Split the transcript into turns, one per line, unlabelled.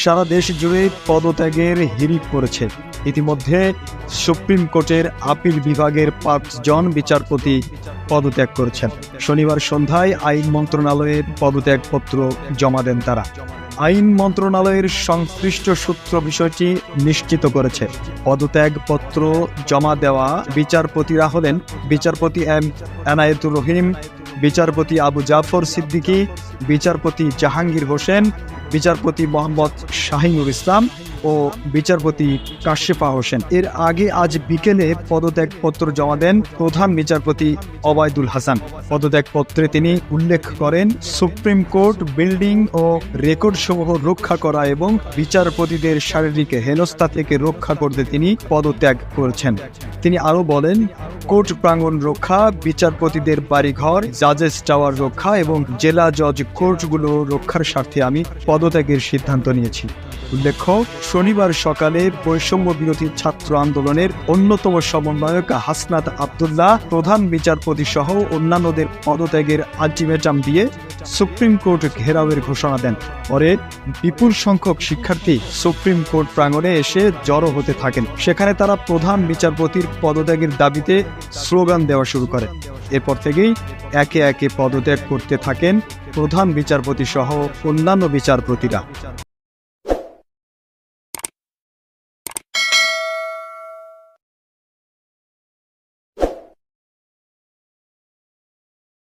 সারা দেশ জুড়ে পদত্যাগের হিড়িক পড়েছে। ইতিমধ্যে সুপ্রিম কোর্টের আপিল বিভাগের 5 জন বিচারপতি পদত্যাগ করেছেন। শনিবার সন্ধ্যায় আইন মন্ত্রণালয়ে পদত্যাগপত্র জমা দেন তারা। আইন মন্ত্রণালয়ের সংশ্লিষ্ট সূত্র বিষয়টি নিশ্চিত করেছে। পদত্যাগপত্র জমা দেওয়া বিচারপতিরা হলেন বিচারপতি এম এনায়েতুর রহিম, বিচারপতি আবু জাফর সিদ্দিকী, বিচারপতি জাহাঙ্গীর হোসেন, বিচারপতি মোহাম্মদ শাহিনুর ইসলাম ও বিচারপতি কাশেফা হোসেন। এর আগে আজ বিকেলে পদত্যাগপত্র জমা দেন প্রধান বিচারপতি ওবায়দুল হাসান। পদত্যাগপত্রে তিনি উল্লেখ করেন, সুপ্রিম কোর্ট বিল্ডিং ও রেকর্ডসমূহ রক্ষা করা এবং বিচারপতিদের শারীরিক হেনস্থা থেকে রক্ষা করতে তিনি পদত্যাগ করেছেন। তিনি আরও বলেন, কোর্ট প্রাঙ্গণ রক্ষা, বিচারপতিদের বাড়িঘর, জাজেস টাওয়ার রক্ষা এবং জেলা জজ কোর্টগুলো রক্ষার স্বার্থে আমি পদত্যাগের সিদ্ধান্ত নিয়েছি। উল্লেখ্য, শনিবার সকালে বৈষম্য বিরোধী ছাত্র আন্দোলনের অন্যতম সমন্বয়ক হাসনাত আব্দুল্লাহ প্রধান বিচারপতি সহ অন্যান্যদের পদত্যাগের আলটিমেটাম দিয়ে সুপ্রিম কোর্ট ঘেরাওয়ের ঘোষণা দেন। পরে বিপুল সংখ্যক শিক্ষার্থী সুপ্রিম কোর্ট প্রাঙ্গণে এসে জড়ো হতে থাকেন। সেখানে তারা প্রধান বিচারপতির পদত্যাগের দাবিতে স্লোগান দেওয়া শুরু করে। এরপর থেকেই একে একে পদত্যাগ করতে থাকেন প্রধান বিচারপতি সহ অন্যান্য বিচারপতিরা।